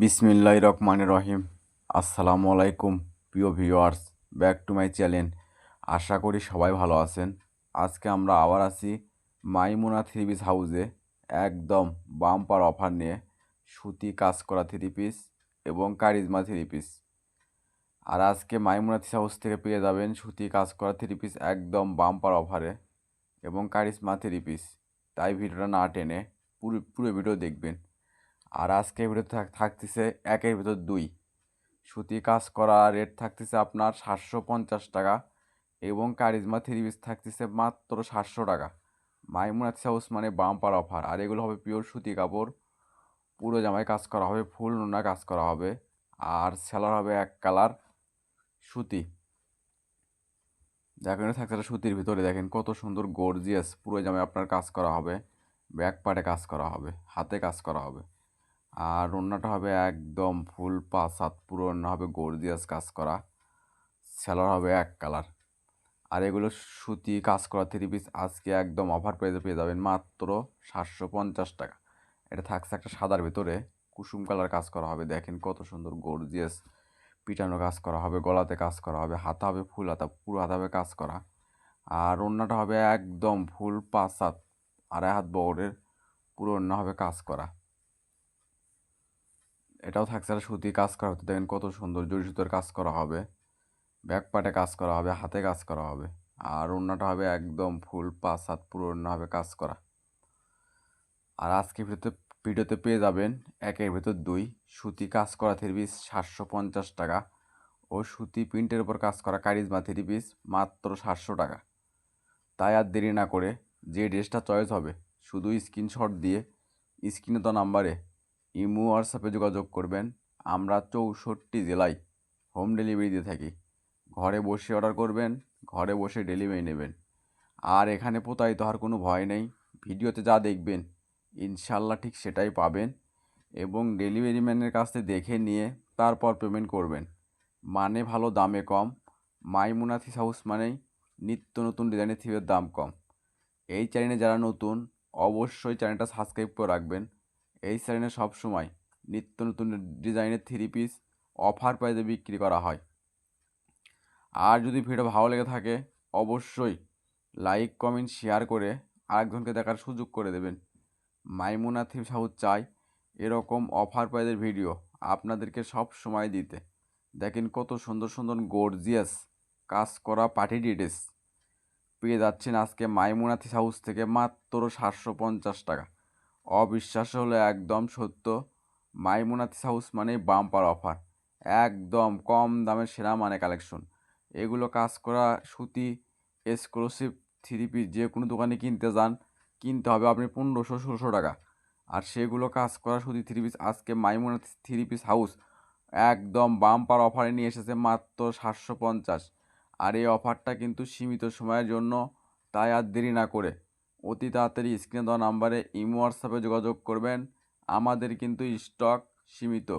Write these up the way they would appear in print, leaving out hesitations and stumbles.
বিসমিল্লাহির রহমানির রহিম। আসসালামু আলাইকুম প্রিয় viewers, back to my channel. আশা করি সবাই ভালো আছেন। আজকে আমরা আবার আছি মাইমুনা থ্রি পিস হাউসে একদম বাম্পার অফার নিয়ে। সুতি কাজ করা থ্রি পিস এবং কারিজমা থ্রি পিস। আর আজকে মাইমুনা থ্রি হাউস থেকে পেয়ে যাবেন সুতি কাজ করা থ্রি পিস একদম বাম্পার অফারে এবং কারিজমা থ্রি পিস। তাই ভিডিওটা না টেনে পুরো পুরো ভিডিও দেখবেন। আর আজকে ভিডিও থাকতেছে একের ভিতর দুই। সুতি কাজ করা রেট থাকতেছে আপনার 750 টাকা এবং কারিজমা থ্রি পিস থাকতেছে মাত্র 700 টাকা। মাইমুনা হাউস মানে বাম্পার অফার। আর এগুলো হবে পিওর সুতি কাপড়, পুরো জামায় কাজ করা হবে, ফুল নোনা কাজ করা হবে। আর সেলার হবে এক কালার সুতি। দেখেন থাকছে একটা সুতির ভিতরে, দেখেন কত সুন্দর গর্জিয়াস পুরো জামায় আপনার কাজ করা হবে। ব্যাক পার্টে কাজ করা হবে, হাতে কাজ করা হবে। আর ওড়নাটা হবে একদম ফুল 5 হাত, পুরো ওড়না হবে গর্জিয়াস কাজ করা। সেলার হবে এক কালার। আর এগুলো সুতি কাজ করা থ্রি পিস আজকে একদম অফার প্রাইসে পেয়ে যাবেন মাত্র 750 টাকা। এটা থাকছে একটা সাদার ভিতরে কুসুম কালার কাজ করা হবে। দেখেন কত সুন্দর গর্জিয়াস পিটানো কাজ করা হবে, গলাতে কাজ করা হবে, হাতা হবে ফুল হাতা, পুরো হাতা হবে কাজ করা। আর ওড়নাটা হবে একদম ফুল 5 হাত, 2.5 হাত বহরের, পুরো ওড়না হবে কাজ করা। এটাও থাকছে একটা সুতি কাজ করা হতে, দেখেন কত সুন্দর জরি সুতোর কাজ করা হবে, ব্যাক পার্টে কাজ করা হবে, হাতে কাজ করা হবে। আর ওড়নাটা হবে একদম ফুল 5 হাত, পুরো ওড়না হবে কাজ করা। আর আজকে ভিডিওতে পেয়ে যাবেন একের ভিতর দুই সুতি কাজ করা থ্রি পিস 750 টাকা ও সুতি প্রিন্টের উপর কাজ করা কারিজমা থ্রি পিস মাত্র 700 টাকা। তাই আর দেরি না করে যে ড্রেসটা চয়েস হবে শুধু স্ক্রিনশট দিয়ে স্ক্রিনে তো নাম্বারে ইমো হোয়াটসঅ্যাপে যোগাযোগ করবেন। আমরা 64 জেলায় হোম ডেলিভারি দিয়ে থাকি। ঘরে বসে অর্ডার করবেন, ঘরে বসে ডেলিভারি নেবেন। আর এখানে প্রতারিত হওয়ার কোনো ভয় নেই। ভিডিওতে যা দেখবেন ইনশাল্লাহ ঠিক সেটাই পাবেন এবং ডেলিভারি ম্যানের কাছ থেকে দেখে নিয়ে তারপর পেমেন্ট করবেন। মানে ভালো দামে কম। মাইমুনা থ্রি হাউস মানেই নিত্য নতুন ডিজাইনের থ্রিপের দাম কম। এই চ্যানেলে যারা নতুন অবশ্যই চ্যানেলটা সাবস্ক্রাইব করে রাখবেন। এই চ্যানেলে সবসময় নিত্য নতুন ডিজাইনের থ্রি পিস অফার প্রাইসে বিক্রি করা হয়। আর যদি ভিডিও ভালো লেগে থাকে অবশ্যই লাইক কমেন্ট শেয়ার করে আরেকজনকে দেখার সুযোগ করে দেবেন। মাইমুনা থ্রি হাউস চাই এরকম অফার প্রাইজের ভিডিও আপনাদেরকে সব সময় দিতে। দেখেন কত সুন্দর সুন্দর গর্জিয়াস কাজ করা পার্টি ড্রেস পেয়ে যাচ্ছেন আজকে মাইমুনা থ্রি হাউস থেকে মাত্র 750 টাকা। অবিশ্বাস্য হলে একদম সত্য। মাইমুনা থ্রি হাউস মানে বাম্পার অফার, একদম কম দামে সেরা মানে কালেকশন। এগুলো কাজ করা সুতি এক্সক্লুসিভ থ্রি পিস যে কোনো দোকানে কিনতে যান কিনতে হবে আপনি 1500-1600 টাকা। আর সেগুলো কাজ করা সুতি থ্রি পিস আজকে মাইমুনা থ্রি পিস হাউস একদম বাম্পার অফারে নিয়ে এসেছে মাত্র 750। আর এই অফারটা কিন্তু সীমিত সময়ের জন্য। তাই আর দেরি না করে অতি তাড়াতাড়ি স্ক্রিনে দেওয়া নাম্বারে ইমো হোয়াটসঅ্যাপে যোগাযোগ করবেন। আমাদের কিন্তু স্টক সীমিত।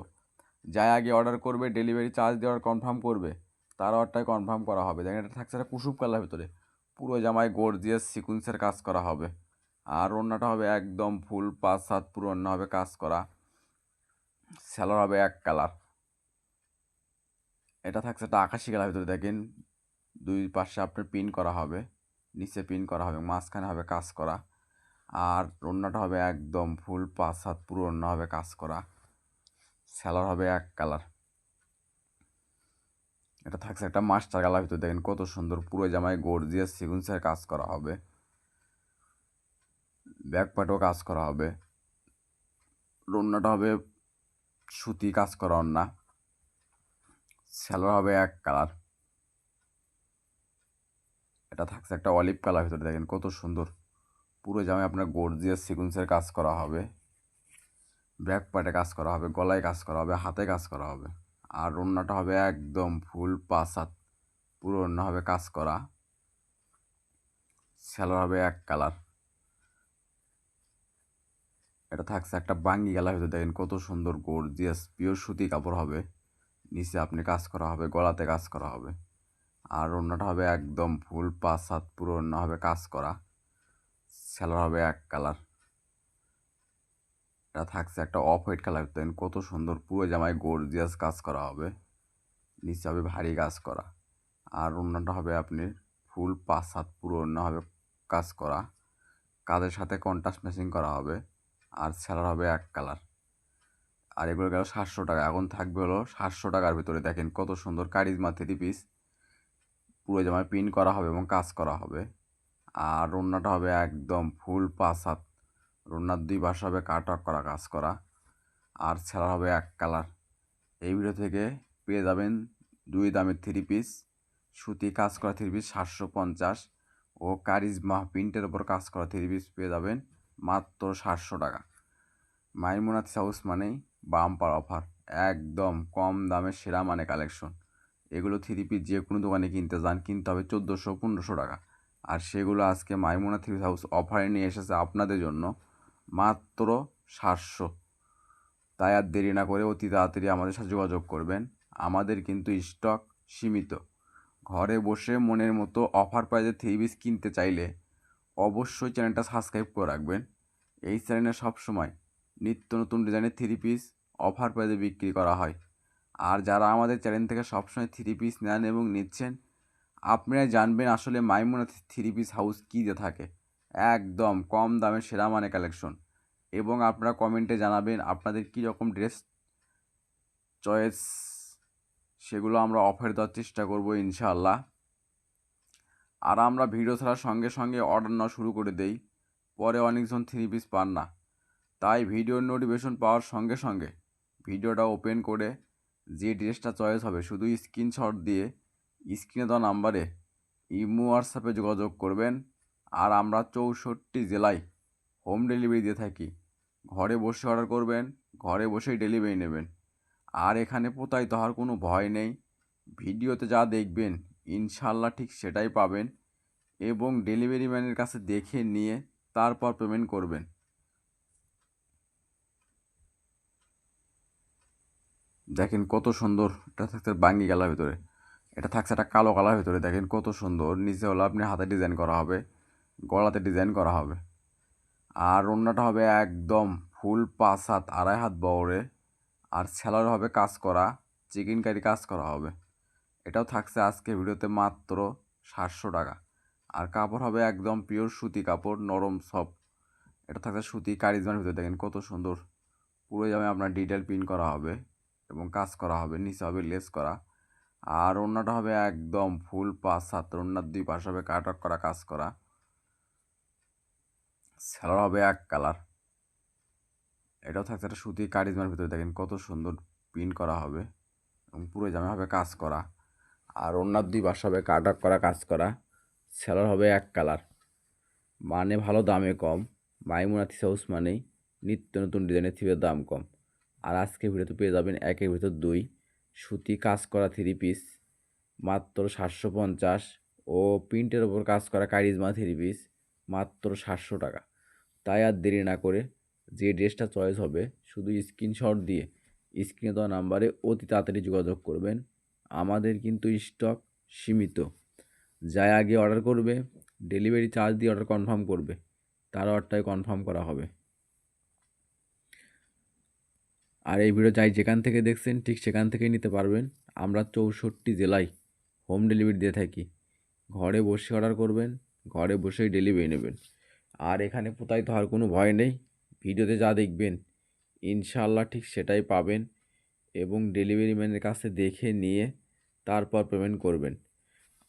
যাই আগে অর্ডার করবে ডেলিভারি চার্জ দেওয়ার কনফার্ম করবে তার অর্ডারটাই কনফার্ম করা হবে। দেখেন এটা থাকছে একটা কুসুম কালার ভিতরে, পুরো জামায় গর্জিয়াস সিকুয়েন্সের কাজ করা হবে। আর ওড়নাটা হবে একদম ফুল 5 হাত, পুরো ওড়না হবে কাজ করা। স্যালোর হবে এক কালার। এটা থাকছে একটা আকাশি কালার ভিতরে, দেখেন দুই পাশে আপনার পিন করা হবে, নিচে পিন করা হবে, মাঝখানে হবে কাজ করা। আর ওড়নাটা হবে একদম ফুল 5 হাত, পুরো ওড়না হবে কাজ করা। স্যালোর হবে এক কালার। এটা থাকছে একটা মাস্টার কালার ভিতরে, দেখেন কত সুন্দর পুরো জামায় গর্জিয়াস সিকুয়েন্সের কাজ করা হবে, ব্যাক পার্টও কাজ করা হবে। ওড়নাটা হবে সুতি কাজ করা ওড়না। স্যালোর হবে এক কালার। এটা থাকছে একটা অলিভ কালার ভিতরে, দেখেন কত সুন্দর পুরো জামায় আপনার গর্জিয়াস সিকুয়েন্সের কাজ করা হবে, ব্যাক পার্টে কাজ করা হবে, গলায় কাজ করা হবে, হাতে কাজ করা হবে। আর ওড়নাটা হবে একদম ফুল 5 হাত, পুরো ওড়না হবে কাজ করা। স্যালোর হবে এক কালার। এটা থাকছে একটা বাঙ্গি কালার ভিতরে, দেখেন কত সুন্দর গর্জিয়াস পিওর সুতি কাপড় হবে, নিচে আপনি কাজ করা হবে, গলাতে কাজ করা হবে। আর ওড়নাটা হবে একদম ফুল 5 হাত, পুরো ওড়না হবে কাজ করা। স্যালোর হবে এক কালার। এটা থাকছে একটা অফ হোয়াইট কালার, দেন কত সুন্দর পুরো জামায় গর্জিয়াস কাজ করা হবে, নিচে হবে ভারী কাজ করা। আর ওড়নাটা হবে আপনি ফুল 5 হাত পুরো ওড়না হবে কাজ করা, কাজের সাথে কন্ট্রাস্ট ম্যাচিং করা হবে। আর সেলার হবে এক কালার। আর এগুলো গেল 700 টাকা। এখন থাকবে হলো 700 টাকার ভিতরে। দেখেন কত সুন্দর কারিজমা 3 পিস পুরো জামায় প্রিন্ট করা হবে এবং কাজ করা হবে। আর ওড়নাটা হবে একদম ফুল 5 হাত, ওড়নার 2 পাশে হবে কাটওয়ার্ক করা কাজ করা। আর সেলার হবে এক কালার। এই ভিডিও থেকে পেয়ে যাবেন 2 দামের 3 পিস, সুতি কাজ করা 3 পিস 750, ও কারিজমা প্রিন্টের ওপর কাজ করা 3 পিস পেয়ে যাবেন মাত্র 700 টাকা। মাইমুনাথ হাউস মানেই বাম্পার অফার, একদম কম দামে সেরা মানে কালেকশন। এগুলো 3 পিস যে কোনো দোকানে কিনতে যান কিনতে হবে 1400-1500 টাকা, আর সেগুলো আজকে মাইমুনা 3 হাউস অফারে নিয়ে এসেছে আপনাদের জন্য মাত্র 700। তাই আর দেরি না করে অতি তাড়াতাড়ি আমাদের সাথে যোগাযোগ করবেন। আমাদের কিন্তু স্টক সীমিত। ঘরে বসে মনের মতো অফার প্রাইজে 3 পিস কিনতে চাইলে অবশ্যই চ্যানেলটা সাবস্ক্রাইব করে রাখবেন। এই চ্যানেলে সবসময় নিত্য নতুন ডিজাইনের 3 পিস অফার প্রাইজে বিক্রি করা হয়। আর যারা আমাদের চ্যানেল থেকে সবসময় 3 পিস নেন এবং নিচ্ছেন, আপনারা জানবেন আসলে মাইমুনা 3 পিস হাউস কী দিয়ে থাকে, একদম কম দামে সেরা মানে কালেকশন। এবং আপনারা কমেন্টে জানাবেন আপনাদের কী রকম ড্রেস চয়েস, সেগুলো আমরা অফার দেওয়ার চেষ্টা করব ইনশাআল্লাহ। আর আমরা ভিডিও ছাড়ার সঙ্গে সঙ্গে অর্ডার নেওয়া শুরু করে দেই, পরে অনেকজন 3 পিস পান না। তাই ভিডিওর নোটিফিকেশন পাওয়ার সঙ্গে সঙ্গে ভিডিওটা ওপেন করে যে ড্রেসটা চয়েস হবে শুধু স্ক্রিনশট দিয়ে স্ক্রিনে দেওয়া নাম্বারে ইমো হোয়াটসঅ্যাপে যোগাযোগ করবেন। আর আমরা 64 জেলায় হোম ডেলিভারি দিয়ে থাকি। ঘরে বসে অর্ডার করবেন, ঘরে বসেই ডেলিভারি নেবেন। আর এখানে প্রতারিত হওয়ার কোনো ভয় নেই। ভিডিওতে যা দেখবেন ইনশাল্লাহ ঠিক সেটাই পাবেন, এবং ডেলিভারি ম্যানের কাছে দেখে নিয়ে তারপর পেমেন্ট করবেন। দেখেন কত সুন্দর, এটা থাকছে বাঙ্গি কালার ভিতরে, এটা থাকছে একটা কালো কালার ভিতরে। দেখেন কত সুন্দর, নিচে হলো আপনি হাতে ডিজাইন করা হবে, গলাতে ডিজাইন করা হবে। আর ওড়নাটা হবে একদম ফুল 5 হাত 2.5 হাত বহরে। আর সেলার হবে কাজ করা, চিকেন কারি কাজ করা হবে। এটাও থাকছে আজকে ভিডিওতে মাত্র 700 টাকা। আর কাপড় হবে একদম পিওর সুতি কাপড়, নরম সফট। এটা থাকছে সুতি কারিজমার ভিতরে। দেখেন কত সুন্দর, পুরো জামে আপনার ডিটেল প্রিন্ট করা হবে এবং কাজ করা হবে, নিচে হবে লেস করা। আর ওড়নাটা হবে একদম ফুল 5 হাত, ওড়নার 2 পাশে হবে কাটওয়ার্ক করা কাজ করা। সেলার হবে এক কালার। এটাও থাকছে একটা সুতি কারিজমার ভিতরে। দেখেন কত সুন্দর প্রিন্ট করা হবে এবং পুরো জামে হবে কাজ করা। আর ওড়নার 2 পাশে হবে কাটওয়ার্ক করা কাজ করা। সেলার হবে এক কালার। মানে ভালো দামে কম, মাইমুনা হাউস মানেই নিত্য নতুন ডিজাইনের থ্রিপিসের দাম কম। আর আজকে ভিডিওতে পেয়ে যাবেন একের ভিতর 2 সুতি কাজ করা 3 পিস মাত্র 750, ও প্রিন্টের ওপর কাজ করা কারিজমা 3 পিস মাত্র 700 টাকা। তাই আর দেরি না করে যে ড্রেসটা চয়েস হবে শুধু স্ক্রিনশট দিয়ে স্ক্রিনে দেওয়া নাম্বারে অতি তাড়াতাড়ি যোগাযোগ করবেন। আমাদের কিন্তু স্টক সীমিত। যাই আগে অর্ডার করবে, ডেলিভারি চার্জ দিয়ে অর্ডার কনফার্ম করবে, তার অর্ডারটাই কনফার্ম করা হবে। আর এই ভিডিও যাই যেখান থেকে দেখছেন ঠিক সেখান থেকেই নিতে পারবেন। আমরা 64 জেলায় হোম ডেলিভারি দিয়ে থাকি। ঘরে বসে অর্ডার করবেন, ঘরে বসেই ডেলিভারি নেবেন। আর এখানে প্রতারিত হওয়ার কোনো ভয় নেই। ভিডিওতে যা দেখবেন ইনশাআল্লাহ ঠিক সেটাই পাবেন, এবং ডেলিভারি ম্যানের কাছে দেখে নিয়ে তারপর পেমেন্ট করবেন।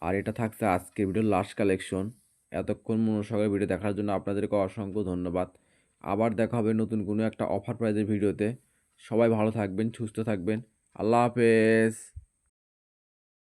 আর এটা থাকছে আজকের ভিডিওর লাস্ট কালেকশন। এতক্ষণ মনোসহকারে ভিডিও দেখার জন্য আপনাদেরকে অসংখ্য ধন্যবাদ। আবার দেখা হবে নতুন কোনো একটা অফার প্রাইজের ভিডিওতে। সবাই ভালো থাকবেন, সুস্থ থাকবেন। আল্লাহ হাফেজ।